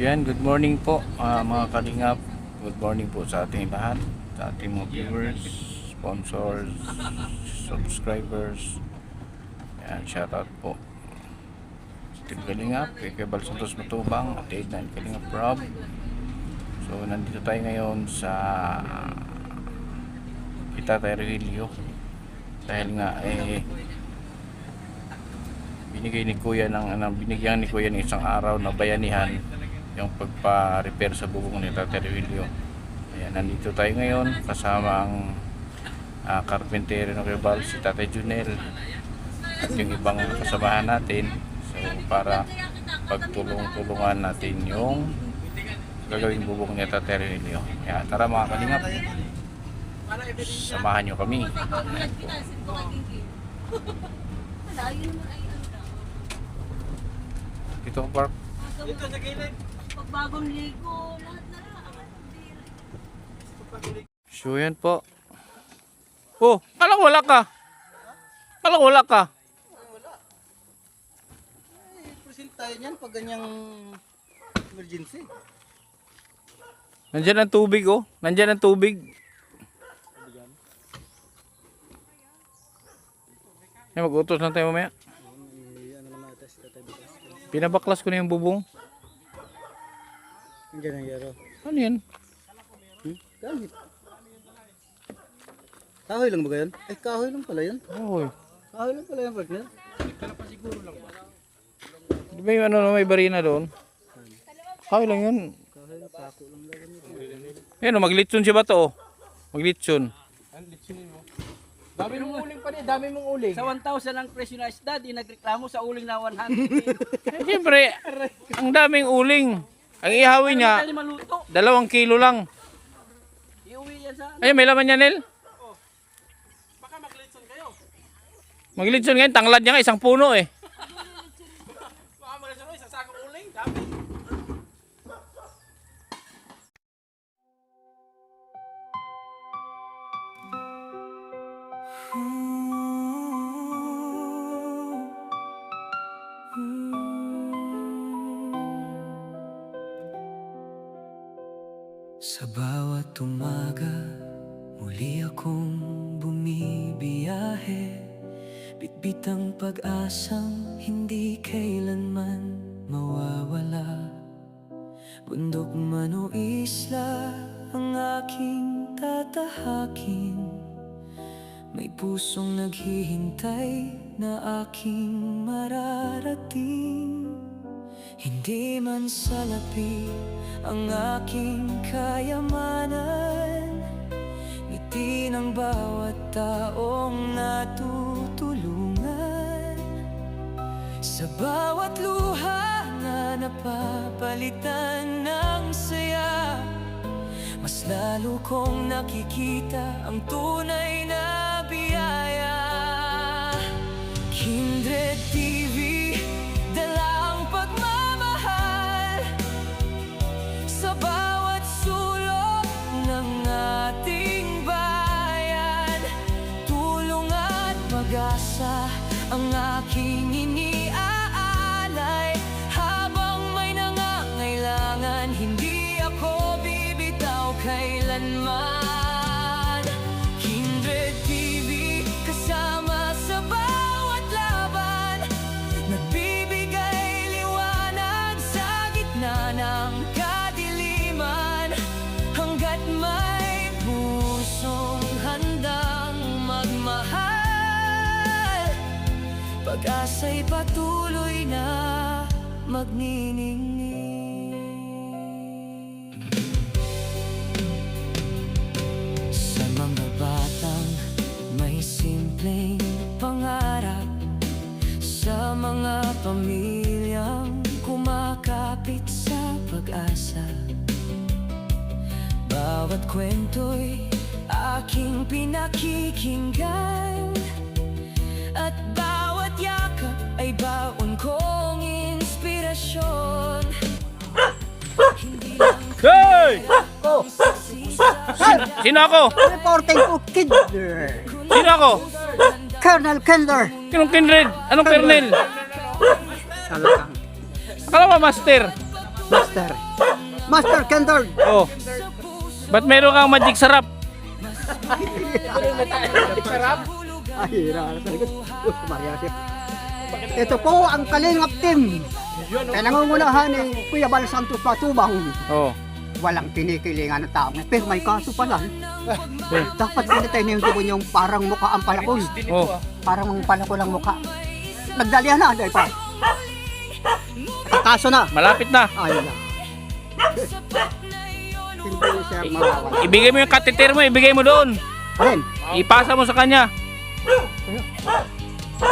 Yan, good morning po mga kalingap. Good morning po sa ating lahat, sa ating mga viewers, sponsors, subscribers. Yan, shoutout po sa Team Kalingap, kay Kebal Santos Matubang, at Edna Kalingap Rob. So nandito tayo ngayon sa Itatay Regilio dahil nga binigyan ni Kuya ng isang araw na bayanihan yung pagpa-repair sa bubong ni Tatay Regilio. Ayan, nandito tayo ngayon kasama ang carpentero ng Kebal, si Tatay Junel at yung ibang kasamahan natin, so para pagtulong-tulungan natin yung gagawing bubong ni Tatay Regilio. Ayan, tara mga kalingap, samahan nyo kami. Ayan po. Dito park. Dito sa gilid. Pagbagong ligo, lahat na lang. So yan po. Oh, palang wala ka. Palang wala ka. Wala. Present tayo niyan pag ganyang emergency. Nandiyan ang tubig oh. Nandiyan ang tubig. Ay, mag-utos lang tayo mamaya. Pinabaklas ko na yung bubong. Nandiyan ang yaro. Ano yan? Gamit. Kahoy lang ba yan? Eh, kahoy lang pala yan. Oy. Kahoy lang pala yan, partner. Di ba yung ano, may barina doon? Kahoy lang yun. Kahoy lang, pako lang lang. Ayan o, maglitson siya ba to? Maglitson. Dami mong uling pa rin, dami mong uling. Sa 1,000 ang presyo na isda, di nagreklamo sa uling na 100. Eh, siyempre, ang daming uling. Ang ihawin niya, Dali maluto. 2 kilo lang. Iuwi yan sa Ay, may laman niya, Nel. Baka maglitson kayo. Maglitson ngayon, tanglad niya nga, isang puno eh. Baka maglitson kayo, isang sakong uling, dami. Sa bawat umaga, muli akong bumibiyahe, bitbit ang pag-asang hindi kailanman mawawala. Bundok man o isla ang aking tatahakin, may pusong naghihintay na aking mararating. Hindi man salapi ang aking kayamanan, ngiti ng bawat taong natutulungan. Sa bawat luha na napapalitan ng saya, mas lalo kong nakikita ang tunay na biyaya. Kindred TV, dala ang pagmamahal sa bawat sulok ng ating bayan. Tulong at pag-asa ang aking iniaalay, habang may nangangailangan, hindi ako bibitaw kailanman. Kindred TV, kasama sa bawat laban, nagbibigay liwanag sa gitna ng kadiliman. Hanggat may pusong handang magmahal, pag-asa'y patuloy na magniningning. Sa mga batang may simpleng pangarap, sa mga pamilyang kumakapit sa pag-asa, bawat kwento'y aking pinakikinggan, at bawat yakap ay baon kong inspirasyon. Hindi lang Hey! Sino ako? Reporting ko, Kindred. Sino ako? Colonel Kinder. Sinong Kindred? Anong kernel? Salakang. Akala ba master? Master. Master Kendall. Oh. Ba't meron kang magic sarap? Ay, rara talaga. Maria Chef. Ito po ang Kalingap Team. Kaya nangungunahan ni Kuya Bal Santos Patubang. Oh. Walang kinikilingan ng tao. Pero may kaso pala. Dapat pinatay na yung tubo yung parang mukha ang palakol. Oh. Parang ang palakol ang mukha. Nagdalihan na, dahil pa. Kaso na. Malapit na. Ayun na. Hindi siya mawawala. Ibigay mo yung catheter mo, ibigay mo doon. Ayun. Ipasa mo sa kanya.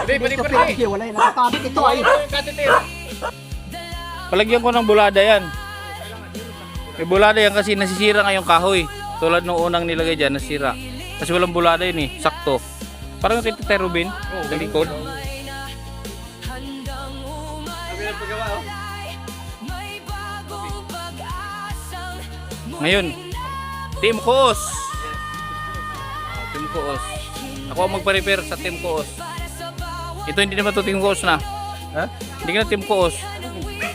Dito pinag wala yung nakakabit ito ay. Palagyan ko ng bulada yan. May bulada yan kasi nasisira nga yung kahoy. Tulad nung unang nilagay dyan, nasira. Kasi walang bulada yun eh, sakto. Parang yung kay Rubin, sa likod. Ngayon, Team Koos. Team Koos. Ako ang magpa-repair sa Team Koos. Ito hindi naman to Team Koos na. Ha? Hindi ka na Team Koos.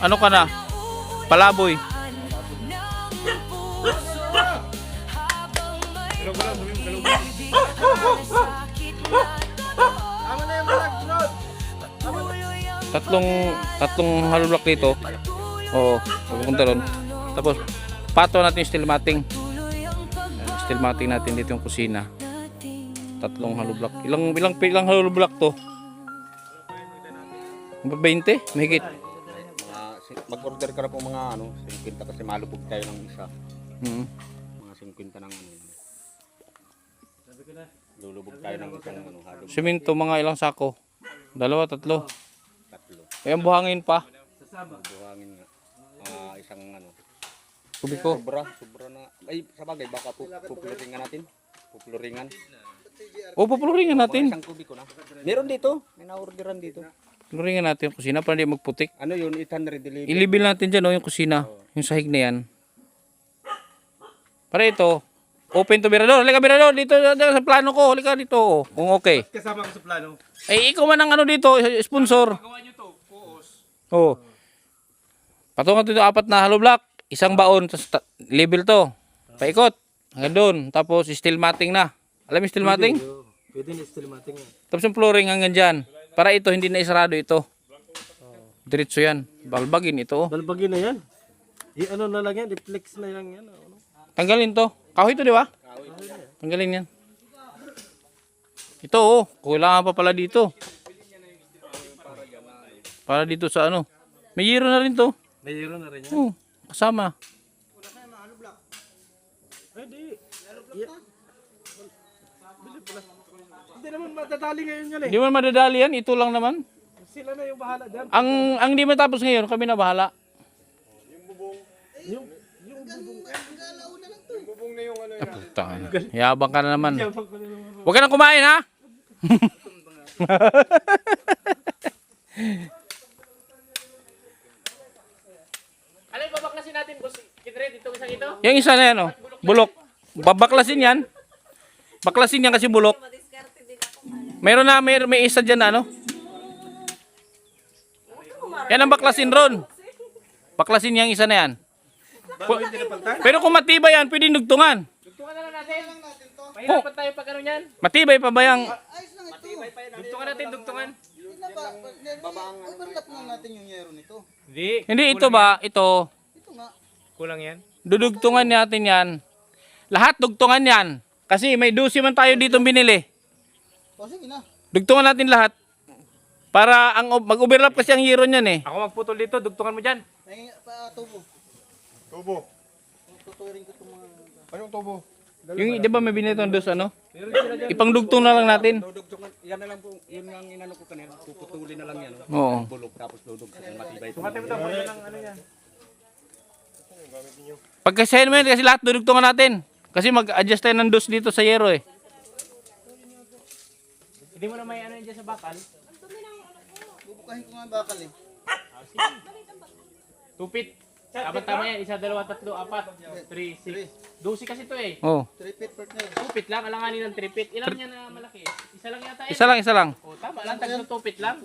Ano ka na? Palaboy. Tatlong hollow block dito. Oo, pupunta ron. Tapos pato natin yung steel matting. Steel matting natin dito yung kusina. Tatlong hollow block. Ilang hollow block to? 20? Mahigit. Mag-order ka na po mga 50 kasi malubog tayo ng isa. Mga 50 ng lulubog tayo ng isang halog. Simento mga ilang sako? 2, 3. 3. Eh ang buhangin pa. Buhangin nga. Isang Kubiko. Sobra na. Ay, sa bagay, baka pupuluringan natin. Pupuluringan. O pupuluringan natin. Isang kubiko na. Meron dito. May na-orderan dito. Pupuluringan natin yung kusina para hindi magputik. Ano yun? 800 delivery. Ilibil natin dyan yung kusina. Yung sahig na yan. Para ito. Open to Mirador. Halika Mirador. Dito sa plano ko. Halika dito. Kung okay. Kasama ko sa plano. Eh ikaw man ang dito. Sponsor. Gawa nyo to, Koos. Oo. Patungan dito 4 na hollow block. Isang baon. Level to. Paikot. Hanggang doon. Tapos steel matting na. Alam mo steel matting? Pwede na steel matting. Tapos yung flooring hanggang dyan. Para ito hindi na isarado ito. Diretso yan. Balbagin ito. Balbagin na yan. Ano na lang yan, reflex na lang yan. Tanggalin to. Kahoy to di ba? Tanggalin yan. Ito kailangan pa pala dito. Para dito sa May yero na rin to. May hero na rin yan. Oo, kasama. Ay, di. Hindi naman matatali ngayon yan eh. Hindi mo madadali yan. Ito lang naman. Sila na yung bahala dyan. Ang di matapos ngayon, kami na bahala. Yabang ka na naman. Huwag ka nang kumain ha. Alay, babaklasin natin, boss. Kidre, dito isang ito. Yung isa na yan bulok. Babaklasin yan. Baklasin yan kasi bulok. Meron na, may isa dyan na Yan ang baklasin ron. Baklasin yung isa na yan. Pero kung matibay yan, pwede dugtungan. Dugtungan na lang natin. Mahirapan tayo pag yan. Matibay pa ba yung... Dugtungan natin, dugtungan. Overlap na natin yung yero nito. Hindi, ito ba? Ito. Ito nga. Kulang yan. Dudugtungan natin yan. Lahat dugtungan yan. Kasi may 12 man tayo dito binili. O sige na. Dugtungan natin lahat. Para mag-overlap kasi ang hero niyan eh. Ako magputol dito, dugtungan mo dyan. May tubo. Tubo. Tuturin ko itong mga... Anong tubo? Yung, di ba may binili itong Ipangdugtong na lang natin. Dudugtungan. Yan na lang po. Yun ang inano ko kanina. Puputulin na lang yan. Oo. Bulog tapos dudog. Matibay. Pagkasahin mo yan kasi lahat dudugtungan natin. Kasi mag-adjust tayo ng dos dito sa yero eh. Hindi mo na may ano dyan sa bakal. Bubukahin ko nga bakal eh. 2 feet. Tama yan. 1, 2, 3, 4, 5, 6. 12 kasi ito eh. Oh. 3 feet partner. 2 feet lang. Alanganin ng 3 feet. Ilan niya na malaki? Isa lang yata eh. Isa lang. O, tama lang. Tagno 2 feet lang.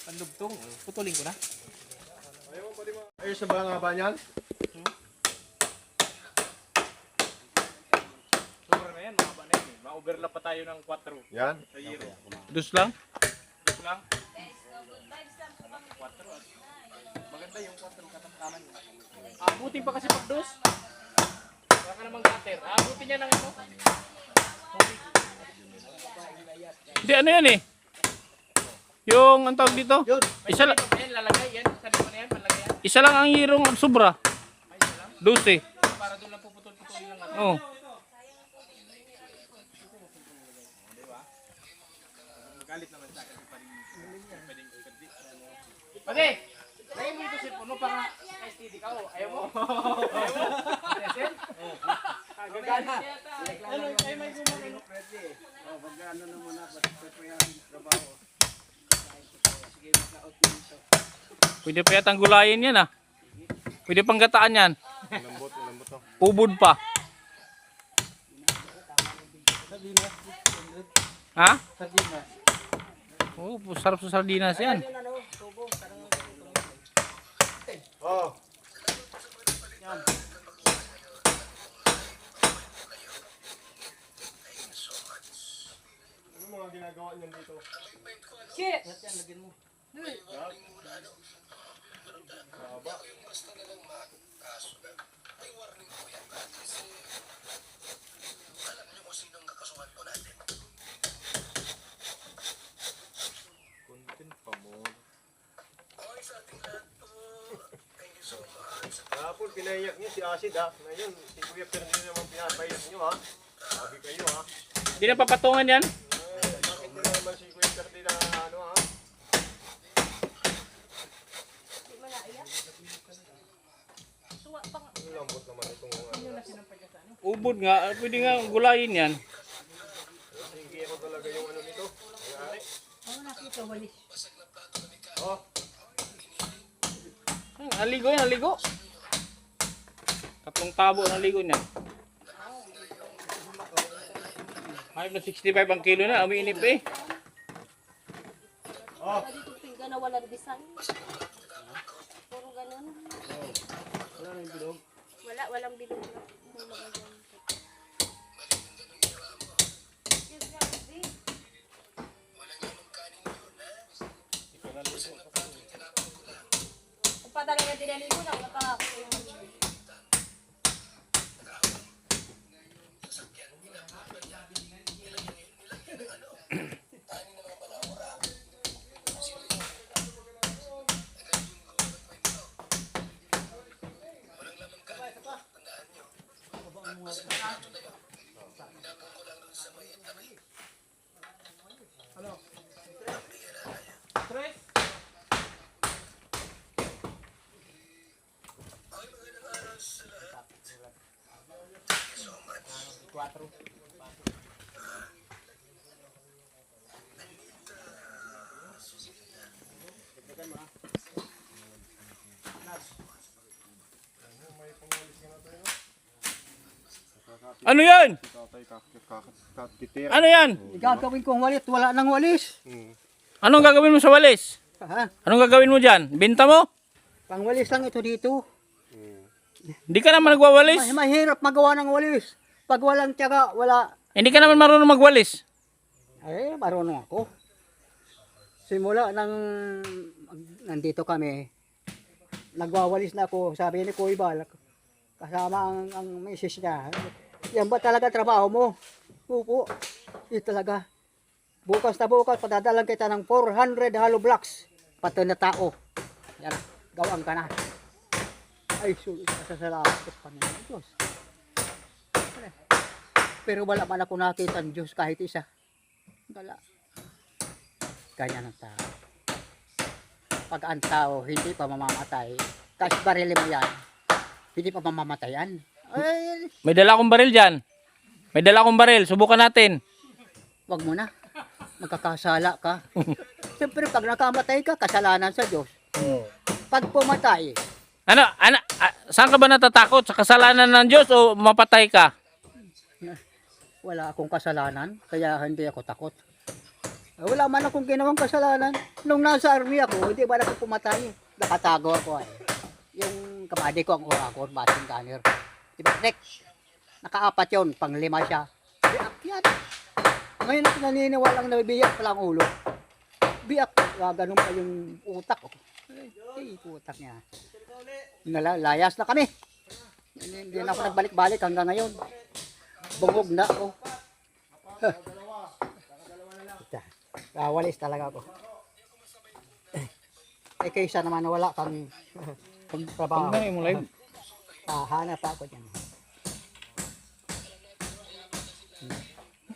Pandugtong. Putulin ko na. Ayun sa mga nga ba niyan? Sobra na yan, mahaba na yan. Ma-overlap pa tayo ng 4 Yan. sa zero. Dus lang? Ito lang. 4 at maganda yung 4 katamtaman. Abutin pa kasi pag dos. Wala ka namang cutter. Abutin niya ng ano. Hindi, ano yan eh? Yung, ang tawag dito? Isa lang, Yan, lalagay yan. Sa lima na yan, malagay yan. isa lang ang hirong sobra. 12. Para doon lang puputol-putol lang. Oh. Galit naman sa akin. Pwedeng ikadli. Pwede! Lagay mo ito cellphone mo para STD ka. Ayaw mo? Ayaw mo? Reset? Gagalit yata. Ano, ay may gumagano. Pwede pa yatang gulayin yan ah. Pwede pang gataan yan. Ubod pa. Ha? Oh, sarap sa sardinas yan. Oh. Ano mga ginagawa niyan dito? Kapon, pinaiyak niya si Acid ha. Ngayon, si Kuya Ferdinand naman pinapaiyak niyo ha. Sabi kayo ha. Hindi na papatungan yan. Bakit nyo naman si Kuya Ferdinand ano ha? Ang lambot naman itong Ubod nga. Pwede nga gulayin yan. sige ako talaga yung ano nito. Mayari. Aligo yan, aligo. Tatlong tabo ng ligo niya. Hayop na 65 ang kilo na. Umiinip eh. Dito tingga na walang design. Puro ganun. Walang bilog. Kung padala na dinaligo lang, nakakakuha yung Ano yan? Tatay kakatitir. Ano yan? Gagawin kong walit, wala nang walis. Anong gagawin mo sa walis? Ha? Anong gagawin mo dyan? Binta mo? Pang walis lang ito dito. Hindi ka naman nagwawalis? Mahirap magawa ng walis. Pag walang tiyaga, wala. Hindi ka naman marunong magwalis? Ay, marunong ako. Simula nang nandito kami, nagwawalis na ako. Sabi ni Kuya Bal, kasama ang misis niya. Yan ba talaga trabaho mo? Opo. Yan talaga. Bukas na bukas, padadalang kita ng 400 hollow blocks. Pati na tao. Yan, gawang ka na. Ay, sasalamat ko sa Panginoon Diyos. Pero wala man ako nakita ng Diyos kahit isa. Wala. Ganyan ang tao. Pag ang tao hindi pa mamamatay, kahit barili mo yan, hindi pa mamamatayan. Ay, May dala akong baril dyan. May dala akong baril. Subukan natin. wag mo na. Magkakasala ka. Siyempre, pag nakamatay ka, kasalanan sa Diyos. Pag pumatay, Saan ka ba natatakot? Sa kasalanan ng Diyos o mapatay ka? wala akong kasalanan, kaya hindi ako takot. Wala man akong ginawang kasalanan. Nung nasa army ako, hindi ba ako pumatay. Nakatago ako ay. kapatid ko ang Oragon, Basin Gunner. Diba, Nek? Nakaapat yun, pang-5 siya. Biak yan. Ngayon ako naniniwalang na biyak pa lang ulo. Biyak, ganun pa yung utak. Ay, utak niya. Layas na kami. Hindi na ako nagbalik-balik hanggang ngayon. Bungog na ako. Kawalis talaga ako. Eh kaysa naman wala kang pagtrabaho. Pag mo live. Hanap ako dyan.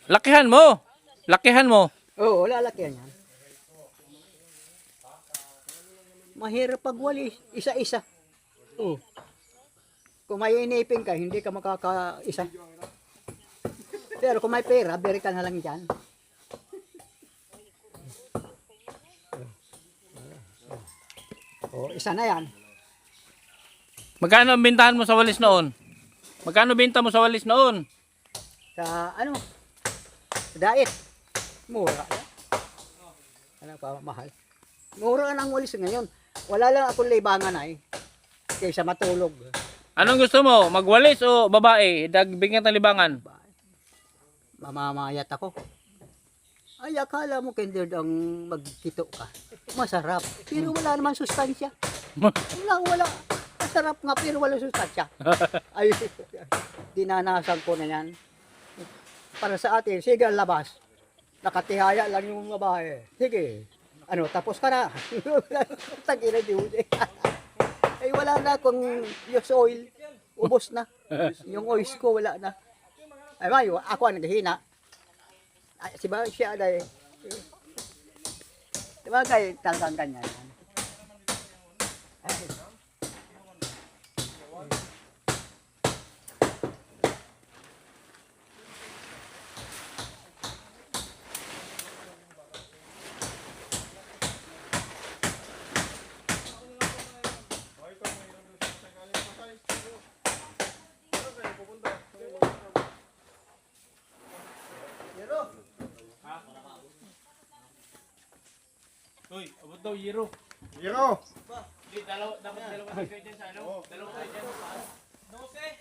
Lakihan mo. Lakihan mo. Oo, lalaki yan. Mahirap pagwalis, isa-isa. Oo. Kung may inipin ka, hindi ka makaka-isa. Pero kung may pera, beri ka na lang dyan. Isa na yan. Magkano ang bintahan mo sa walis noon? Magkano binta mo sa walis noon? Sa ano? Diet. Mura. Ano pa, mahal. Mura ang walis ngayon. Wala lang akong libangan ay. Kaysa matulog. Anong gusto mo? Magwalis o babae? Dagbigyan ng libangan. Mamamayat ako. Ay, akala mo kinder ang magkito ka. Masarap. Pero wala naman sustansya. Wala. Masarap nga pero wala sustansya. Ay, dinanasan ko na yan. Para sa atin, sige labas. Nakatihaya lang yung babae. Sige. Ano, tapos ka na. Tagina di huli. Ay, wala na kung yung oil. Ubos na. Yung oils ko, wala na. Ay, mayo, ako ang naghihina. Ay, siya dahil. Diba kayo talagang ganyan? Ay. Uy, abot daw, Yero. Hero! Hindi, dapat dalawa kayo dyan sa ano? Dalawa kayo dyan sa ano? 12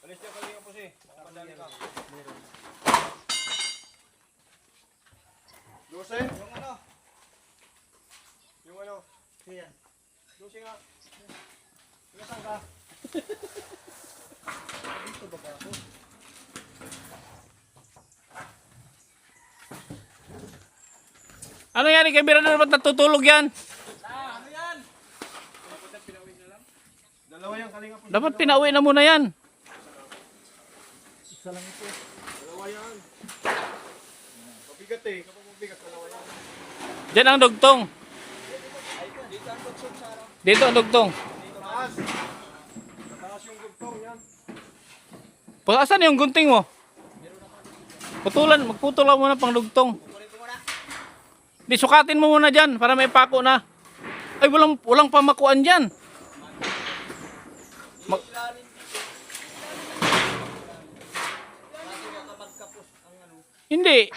Alis niya kalinga po si. Nakadali ka. 12? Yung ano? Yung ano? Yan. 12 nga. Saan ka? Dito ba ako? Ano yan? Kay Bira na dapat natutulog yan? Dalawa yung kalinga po. Dapat pinauwi na muna yan. Dalawa yan. Mabigat eh. Kapag mabigat, dalawa yan. Diyan ang dugtong. Dito ang dugtong. Taas. Taas yung gugtong yan. Asan yung gunting mo? Magputulan mo na pang dugtong. Di, sukatin mo muna dyan para may pako na. Ay, walang pamakuan dyan. Hindi.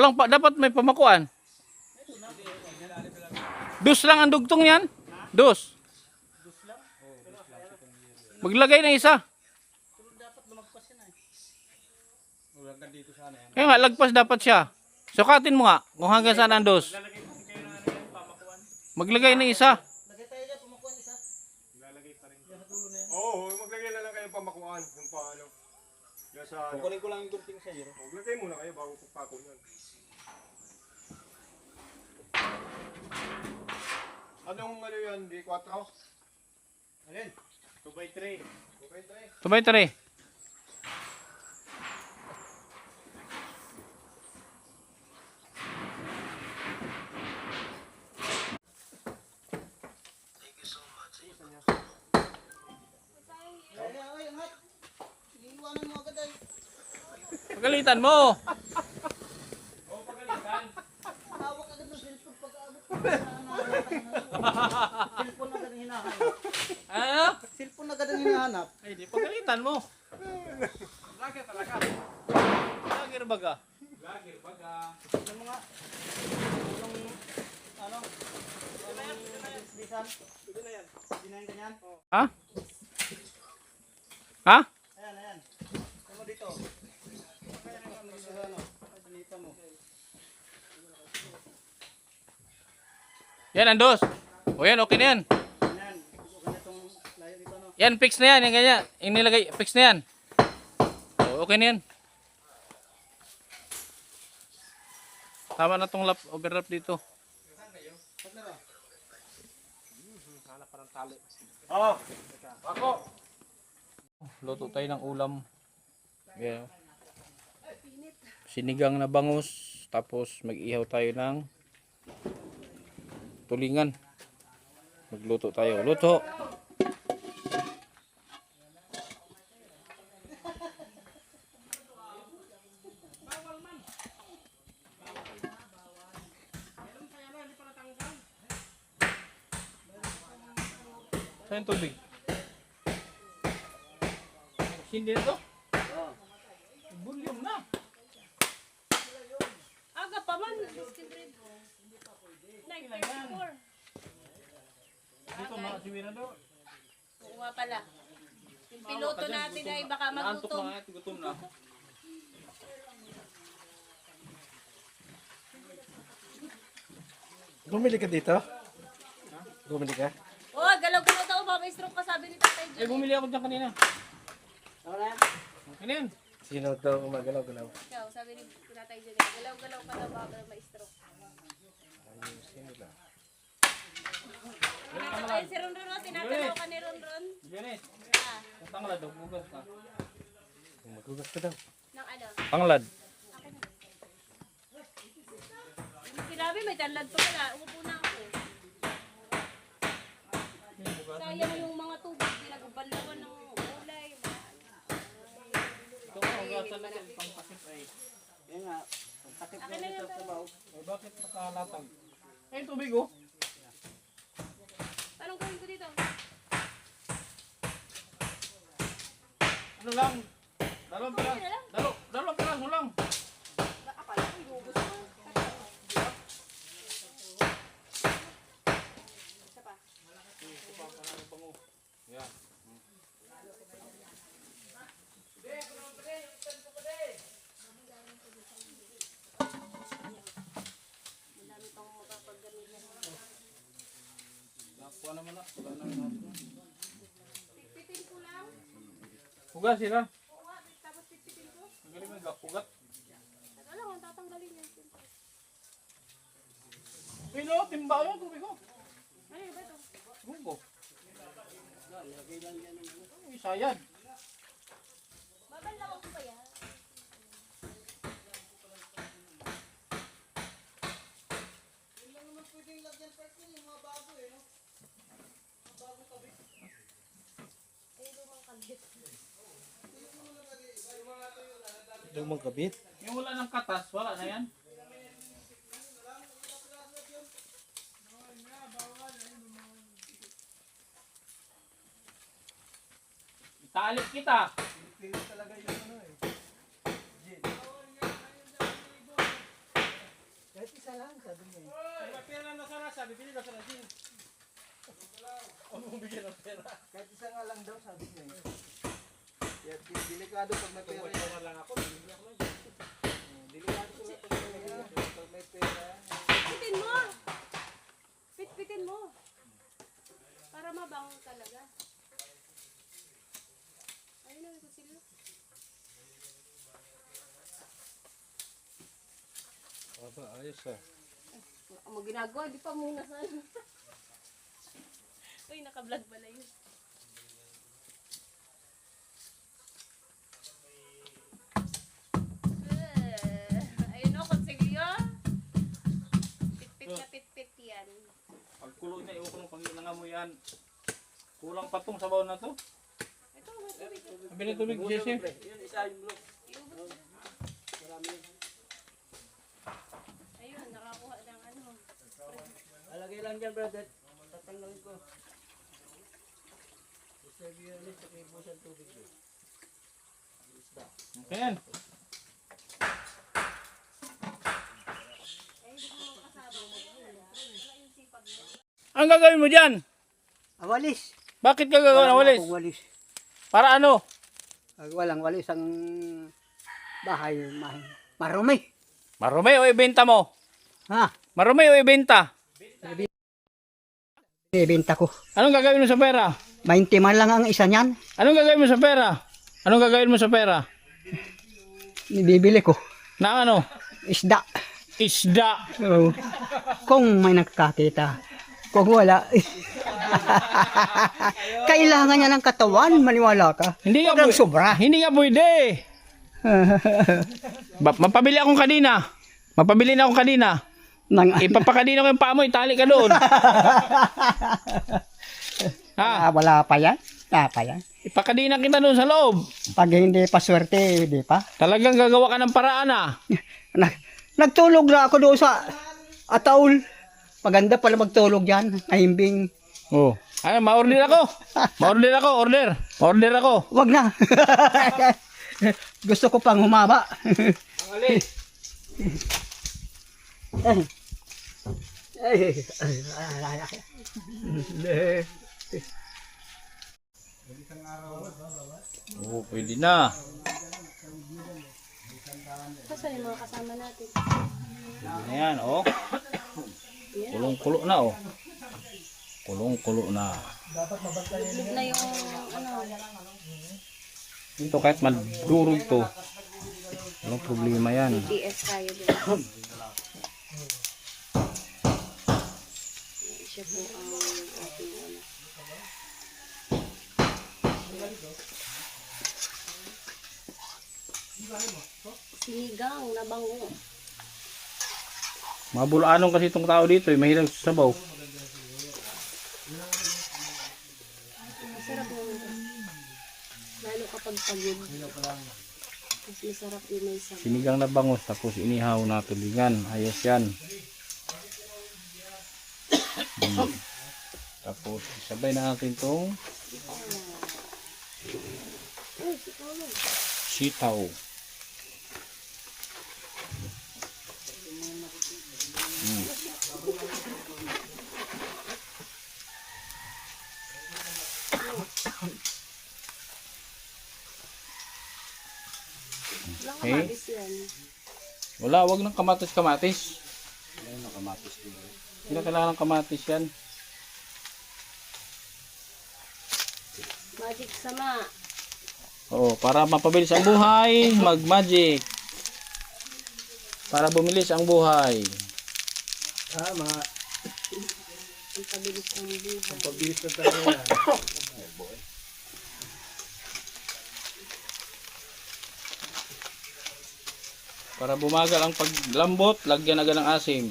Dapat may pamakuan. Dus lang ang dugtong yan. Dus. Maglagay ng isa. Kaya nga, lagpas dapat siya. Sukatin mo nga kung hanggang saan ang dos. Maglagay ng isa. Oo, maglagay na lang kayo pamakuan. Yung paano. Sa ano. Kukunin ko lang yung gunting sa iyo. Maglagay muna kayo bago pagpako yun. Anong ano yan? D4? Alin? 2x3. 2x3. Tumay-tari. Pagalitan mo. Cellphone na ganun hinahanap. Ano? Cellphone na kadang hinahanap. Ay, di pagalitan mo. Vlogger talaga. Vlogger baga. Vlogger baga. Yung mga, yung, ano, bisan. Ito na yan. Ginahin ganyan. Ha? Ha? Ayan, ayan. Ano dito? Kaya rin ano dito, ano? Dito mo. Yan, andos. O yan, okay na yan. Ayan. Ganitong layo dito, no? Yan, fix na yan. Yan, ganyan. Yung nilagay, fix na yan. O, okay na yan. Tama na tong overlap dito. Oh, Luto tayo ng ulam. Yeah. Sinigang na bangus. Tapos mag-ihaw tayo ng tulingan. Magluto tayo. Luto. Saan yung tubig? Hindi na to? Volume na. Aga pa man. Skin bread. 9:34. Dito mga siwira do. Oo nga pala. Yung piloto natin ay baka Naantok magutom. na, gutom na. bumili ka dito? Bumili ka? Oh, galaw-galaw daw. Mama-stroke ka sabi ni Tatay Eh, John. bumili ako dyan kanina. Wala. Ano yan? Sino daw gumagalaw-galaw? Ikaw, sabi ni Tatay John. Galaw-galaw ka daw baka ma-stroke. Ayun, si Ronron, oh, tinatanaw ka ni Ronron. Janet, Ah, tanglad daw, bugas ka. Magugas ka daw. ng ano? Tanglad. Sinabi, may tanlad pa pala. Umupo na ako. Sayang yung mga tubig. Pinagubalawan ng ulay. Ito nga, ugasan na yan, pangpasip ay. Yan nga. Takip Akin na yan. Eh, bakit nakalatag? Eh, tubig oh. Anong gawin ko dito? Ano lang? Dalawang piraso. Dalawang piraso lang. Akala ko iubos ko. Isa pa. Yan. Madami pang mapapagalitan. Nakuha naman na. Wala naman. Pitpitin ko lang. Hugas sila. Oo nga, tapos pitpitin ko. Ang galing mo nagkapugat. Teka lang, ang tatanggalin yan. Pino, timba yun, tubig ko. Ano ba ito? Bugo. Uy, sayad. Babanlaw ko pa yan. Lumang kabit. Yung wala ng katas, wala na yan. Italik kita. Kahit isa lang, sabi niya. May pera na sana, sabi, bili ka sana din. Ano mong bigyan ng pera? Kahit isa nga lang daw, sabi niya. Kaya delikado pag may pera. Pera lang ako, bili ako lang. Delikado pag may pera. Pitpitin mo! Pitpitin mo! Para mabango talaga. Ayun na, ito sila. Aba, ayos ah. Ang mga ginagawa, di pa muna sa ano. Uy, naka-vlog pala yun. Ayun o, konsilyo. Pitpit na pitpit yan. Pag kulo niya, iwan ko ng panginanga mo yan. Kulang pa tong sabaw na to. Ito, may tubig. Bili tubig, Jesse. Yun, isa yung blok. Iubos na. Marami. Ayun, nakakuha ng ano. Alagay lang dyan, brother. Tatanggalin ko. Ayan. Ang gagawin mo dyan? Walis. Bakit ka gagawin ng walis? Walis. Para ano? Walang walis ang bahay. Marumi. Marumi o ibenta mo? Ha? Marumi o ibenta? Ibenta ko. Anong gagawin mo sa pera? 20 man lang ang isa niyan. Anong gagawin mo sa pera? Anong gagawin mo sa pera? Bibili ko. Na ano? Isda. Isda. So, kung may nakakita. Kung wala. Kailangan niya ng katawan. Maniwala ka. Hindi Huwag ka lang sobra. Hindi nga pwede. Mapabili akong kanina. Mapabili na akong kanina. Ipapakadina ko yung paa mo, itali ka doon. Ha? Wala pa yan. Wala pa yan. Ipakadina kita doon sa loob. Pag hindi pa swerte, hindi pa. Talagang gagawa ka ng paraan Nagtulog na ako doon sa ataul. Maganda pala magtulog dyan. Nahimbing. Oh. Ano, ma-order ako. Ma-order ako, order. Order ako. Wag na. Gusto ko pang humaba. Ang alin. Oo, pwede na. Saan yung mga kasama natin? Pwede na yan, oh. Kulong-kulo na, oh. Kulong-kulo na. Liblib na yung ano. Dito kahit madurog to. Walang problema yan. BTS tayo din. Siya po ang ating ano. Sinigang na bango. Mga bulanong kasi itong tao dito, eh. Mahilig sa sabaw. Masarap naman ito. Lalo kapag pagod. Mas masarap yung may sabaw. Sinigang na bangus, tapos inihaw na tulingan. Ayos yan. Tapos sabay na natin itong sitaw. Walang Okay. kamatis yan. Wala, wag ng kamatis-kamatis. Hindi na kailangan ng kamatis yan. Magic sama. Oo, para mapabilis ang buhay, mag-magic. Para bumilis ang buhay. Tama. Ang pabilis ng buhay. Pabilis na tayo yan. Para bumagal ang paglambot, lagyan agad ng asim.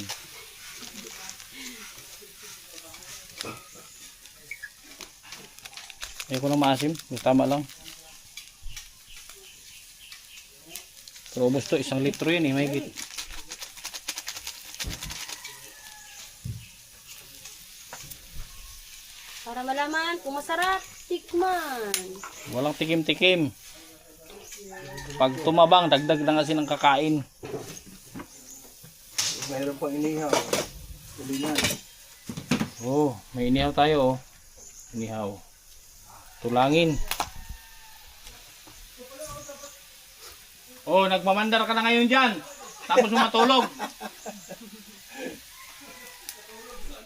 Ayoko ng maasim, tama lang. Pero ubos to, 1 litro yun eh, mahigit. Para malaman kung masarap, tikman. Walang tikim-tikim. Pag tumabang, dagdag na kasi ng kakain. Mayroon pang inihaw. Tulingan. Oh, may inihaw tayo oh. Inihaw. Tulangin. Oh, nagmamandar ka na ngayon dyan. Tapos matulog.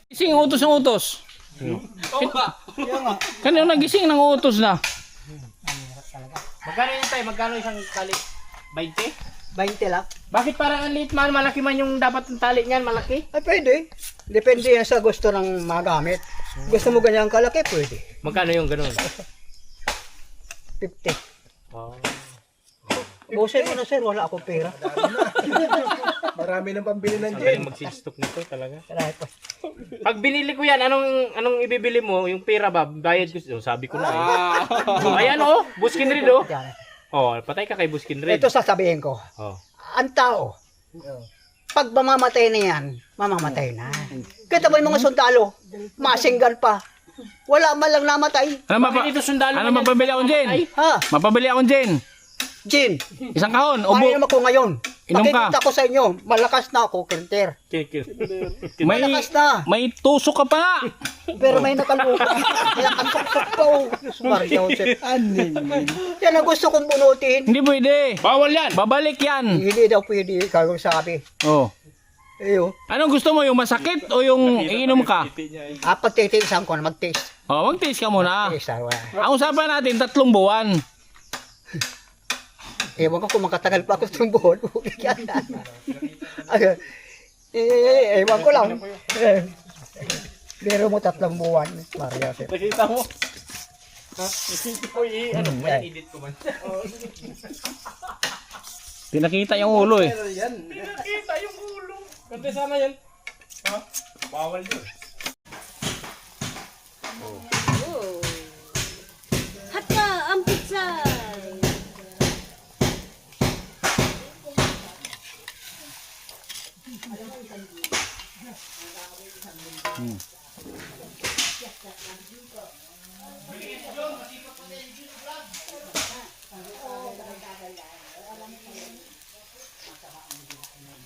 Gising, utos ng utos. Kanino nagising ng utos na? Magkano yun tayo? Magkano isang tali? 20? 20 lang. Bakit parang ang liit man, malaki man yung dapat ng tali niyan, malaki? Ay, pwede. Depende yan sa gusto ng magamit. Gusto mo ganyan kalaki, pwede. Magkano yung ganun? 50. Oh. Busin mo na sir, wala akong pera. Marami nang pambili ng Sabi gin. yung mag-stock nito talaga. Kaya pa. Pag binili ko yan, anong ibibili mo? Yung pera ba? Bayad ko. Oh, sabi ko na eh. Oh, ayan oh, Buskin Red oh. Yan. Oh, patay ka kay Buskin Red. Ito sasabihin ko. Oh. Ang tao, pag mamamatay na yan, mamamatay na. Kita mo yung mga sundalo, masinggan pa. Wala man lang namatay. Bakit ito sundalo? Ano mapabili akong gin? Ha? Mapabili akong gin. Jim, Isang kahon, ubo. mainom ako ngayon. Inom ka. Pakikita ko sa inyo, malakas na ako, Kenter. May, Malakas na. may tusok ka pa nga. Pero may nakaluka. Nakasok-sok pa oh. Maria Joseph. Yan ang gusto kong bunutin. Hindi pwede. Bawal yan. Babalik yan. Hindi daw pwede, ikaw yung sabi. Oh. Eyo. Anong gusto mo? Yung masakit o yung iinom ka? Pagtitiisan ko na mag-taste. Oh, mag-taste ka muna. Taste, wala. Ang usapan natin, 3 buwan. Ewan ko kung makatagal pa ako sa buhon. Ewan ko lang. Pero mo 3 buwan, Maria Joseph. Nakita mo? Ha? Ano mo yan? Edit ko man. Di nakita yung ulo eh. Nakita yung ulo. Kante sana yan. Ha? Bawal yun. Hatka ang pizza!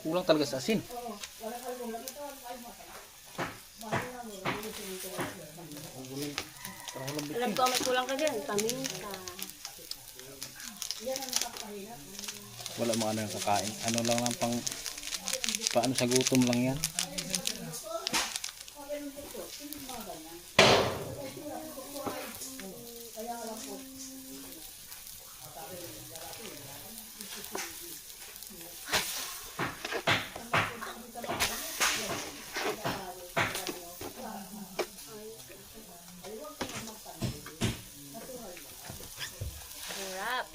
Kulang talaga sa asin. Alam ko, may kulang ka dyan. Paminta. Wala mga ano yung kakain. Ano lang lang pang paano sa gutom lang yan. Sarap.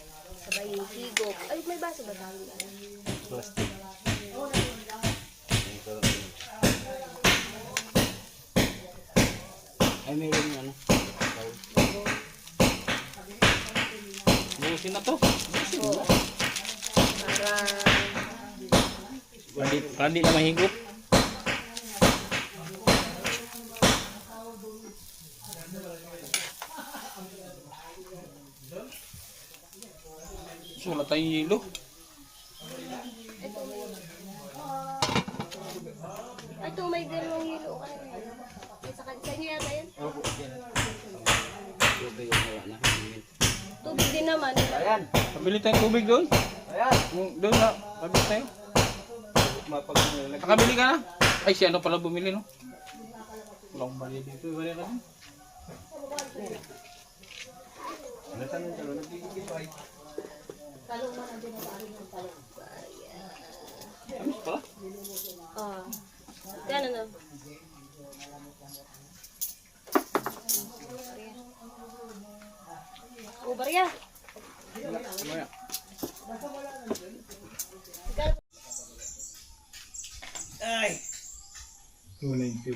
Sabay yung higop. Ay, may baso ba tayo? Ay may yung ano. Busin na to. Para hindi na mahigop. So, wala tayong yelo. Ito, may dalawang hilo ka na. Sa inyo yata yan? Tubig din naman. Pabili tayong tubig doon. Doon na. Pabili tayo. Nakabili ka na? Ay, si ano pala bumili, no? Walang bali dito. Bali ka din. Amis pala? Ah. Yan ano? Oh, barya. Mamaya.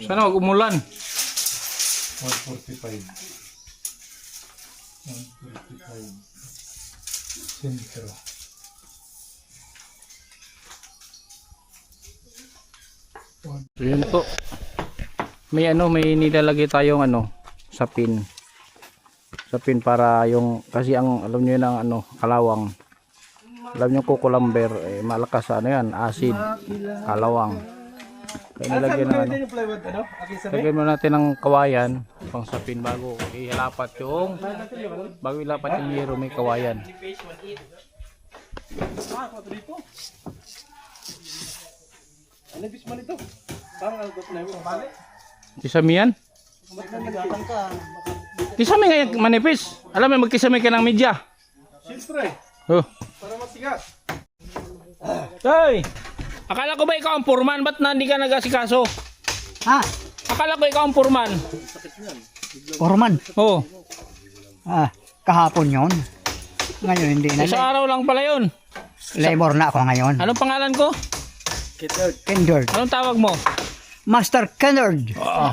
Sana wag umulan. 145. 145. Sentro. So yun po. May ano, may nilalagay tayong ano sa pin. Sa pin para yung kasi ang alam niyo ng ano, kalawang. Alam niyo cucumber eh, malakas sa ano yan, acid, kalawang. Kaya nilagyan ng ano. Lagyan mo natin ng kawayan pang sa pin bago ihalapat yung yero may kawayan. Kisame yan? Kisame nga yung manipis. Alam mo magkisame ka ng media. Siyempre, Oh. para matigas. Hey! Akala ko ba ikaw ang purman? Ba't na hindi ka nag-asikaso? Ha? Akala ko ikaw ang purman. Orman. Oh. Kahapon yon. Ngayon hindi na. Isang araw lang pala yun. Labor na ako ngayon. Anong pangalan ko? Kindred. Anong tawag mo? Master Kindred. Oo.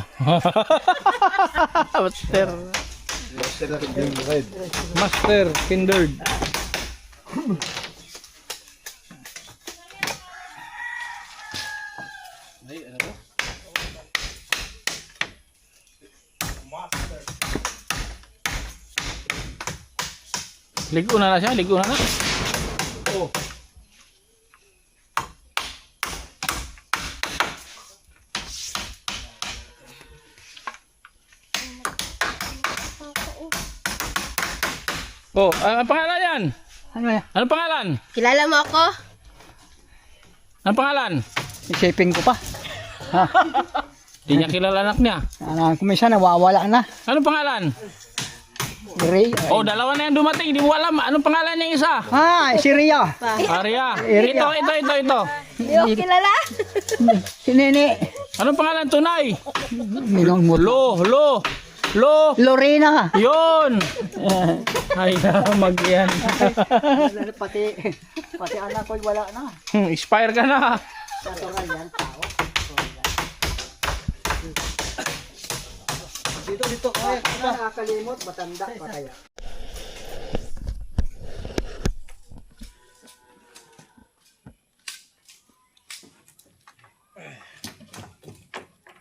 Master Kindred. Ay, ano to? Master Ligo na siya, ligo na. Oh. Oh, ano pangalan yan? Ano yan? Ano pangalan? Kilala mo ako? Ano pangalan? Isipin ko pa. Ha? Hindi niya kilala anak niya. Kung minsan nawawala na. Ano pangalan? Ray. Oh, dalawa na yung dumating, hindi mo alam. Anong pangalan niya isa? Si Ria. Arya. Ria. Ito. Hindi mo kilala? Si Nene. Anong pangalan tunay? Minong mo. Lorena. Yun. Ay, mag yan. pati anak ko wala na. Expire ka na. Natural yan, tao. Dito. Kaya nakakalimot, matanda pa kaya.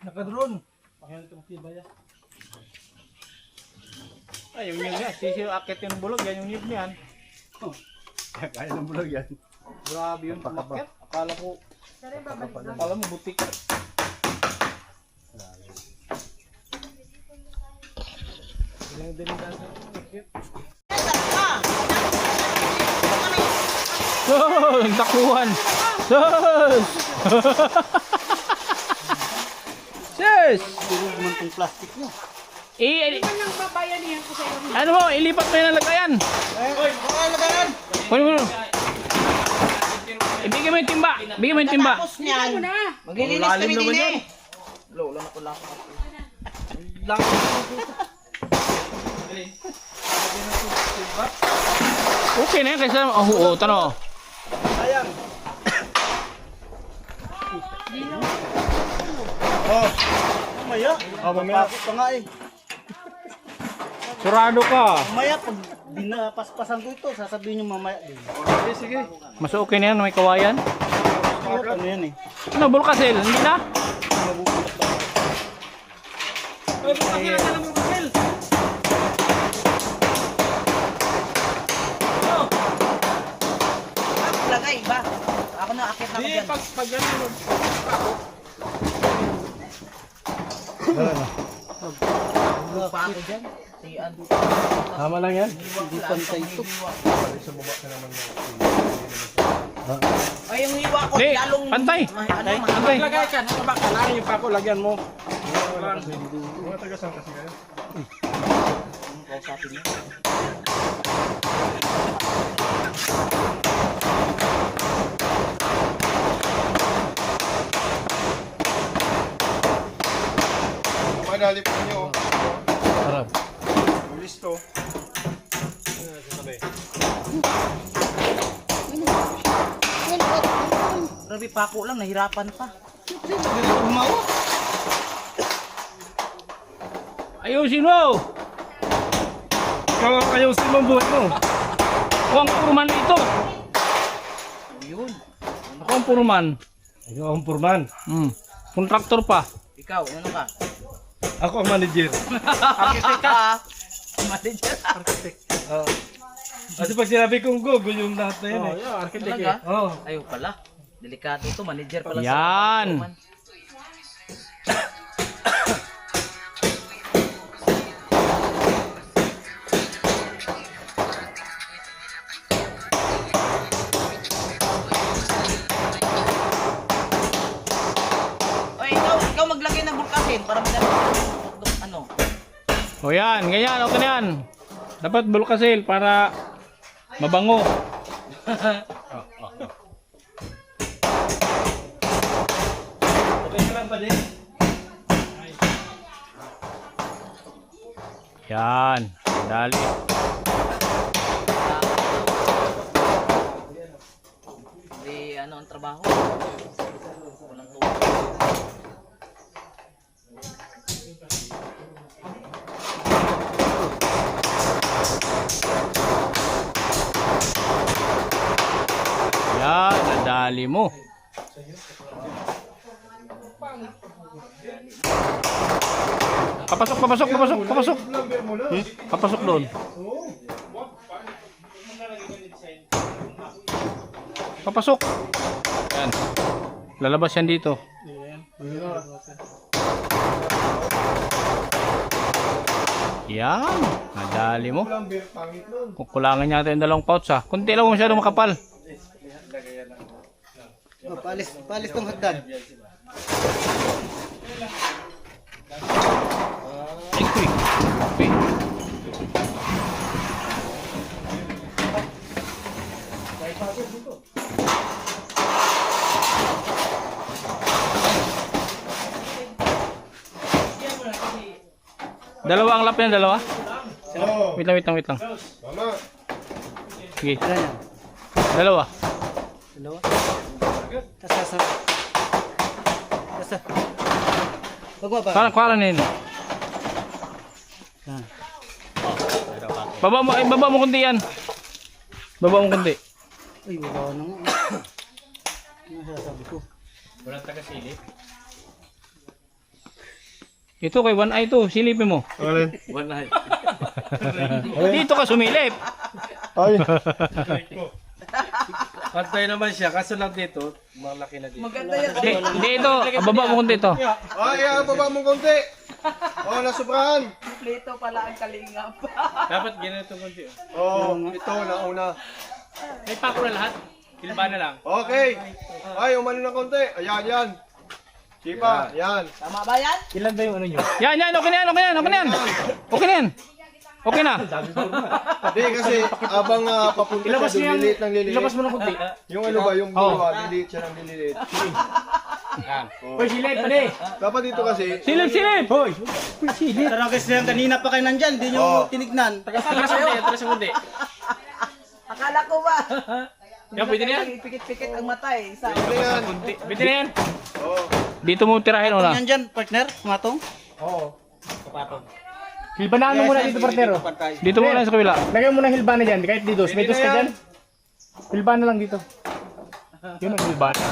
Nakadron. Pakihan ito magtibaya. Ay, yung nyug niya. Sisi akit yung bulog. Yan yung nyug niyan. Kaya ng bulog yan. Grabe yun. Pamakit. Akala mo butik. Oh, takuhan. Sus! Sus! Naman tong plastic nyo. Ano mo, ilipat mo yung lagayan. Ano mo? Ibigay mo yung timba. Bigay mo yung timba. Maglilinis kami din eh. Okay na yan kaysa, tano. Mamaya. Mamaya. Pa nga eh. Surado ka. Mamaya, pag dinapaspasan ko ito, sasabihin nyo mamaya din. Sige. Mas okay na yan, may kawayan. Ano yan eh? Ano, bulkasil? Hindi na? Lagay ba? Ako na akit ako dyan. Pag gano'n. Pa ako dyan. Tiyan. Tama lang yan. Hindi pantay ito. Ay, yung hiwa ko, Di, lalong... pantay. Pantay. Pantay. Lagay ka. Nakabak ka lang yung pako. Lagyan mo. Mga taga-sang kasi kayo. Kausapin niya. Madali po nyo. Harap. Listo. Grabe, pako lang, nahirapan pa. Ayusin mo! Ayusin mo ang buhay mo. Ako ang puruman ito. Yun. Ako ang puruman. Ikaw ang purman. Kontraktor pa. Ikaw, ano ka? Ako ang manager. Architect ka? Manager. Kasi pag sinabi kong go, yung lahat na yun eh. Talaga? Oo. Ayaw pala. Delikado ito, manager pala. Yan. O ikaw maglagay ng bulkasin para ano. O yan, ganyan, okay na yan. Dapat bulkasil para mabango. Okay ka lang pa din. Yan, dali. Di ano ang trabaho? Walang tulong. Yan, nadali mo. Papasok. Papasok doon. Papasok. Yan. Lalabas yan dito. Yan. Nadali mo. Kukulangan natin yung dalawang pouch ha. Kunti lang masyado makapal. Oh, palis tong hagdan. Ay, quick. Okay. Dalawa ang lap yan, dalawa? Oo. Wait lang. Mama. Sige. Ano yan? Dalawa. Dalawa? Tasa. Wag mo ba? Kuha na yun. Yan. Baba mo kundi yan. Baba mo kundi. Uy, wala na nga. Ano sasabi ko? Walang taga-silip. Ito kay One Eye to, silipin mo. One eye. Dito ka sumilip. Ay. Pantay naman siya, kaso lang dito, malaki na dito. Hindi ito, baba mo kundi ito. Ay, baba mong konti. Oh, nasubrahan. Dapat ganito konti. Oh, ito nauna. May pako na lahat. Kilba na lang. Okay. Ay, umano ng konti. Ayan, yan. Sipa, yan. Ilan ba yung ano nyo? Yan, okay na yan. Okay na. Hindi kasi abang papunta Ilabas siya mo doon, yung... liliit ng liliit. Ilabas mo ng konti. Yung ano ba, yung buwa, liliit siya ng liliit. Uy, silip pa di. Dapat dito kasi, Silip. Hoy. Pero kasi yan, kanina pa kayo nandyan, di nyo tinignan. Tara sa kundi. Akala ko ba? Yan, pwede na yan. Pikit-pikit ang mata eh. Isa. ano yan? Pwede na yan. Oh. Dito mo tirahin una. Yan dyan, partner, matong. Oo. Kapatong. Hilbanaan mo muna dito, partner. Dito muna sa kabila. Lagyan mo ng hilbana dyan, kahit dito. May dos ka dyan. Hilbana lang dito. Yun ang hilbana.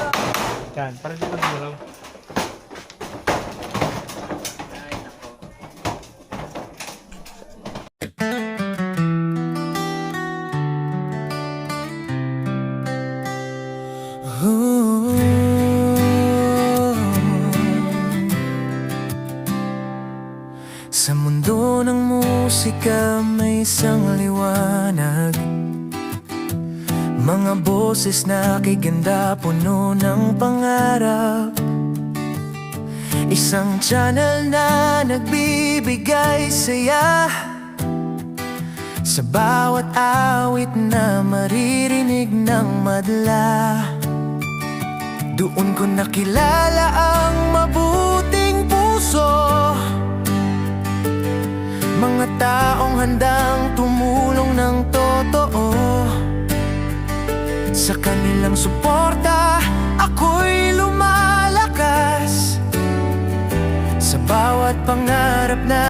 Yan, para dito mo lang. Sa mundo ng musika may isang liwanag, mga boses na kiganda puno ng pangarap, isang channel na nagbibigay saya sa bawat awit na maririnig ng madla. Doon ko nakilala ang mabuting puso, mga taong handang tumulong ng totoo. Sa kanilang suporta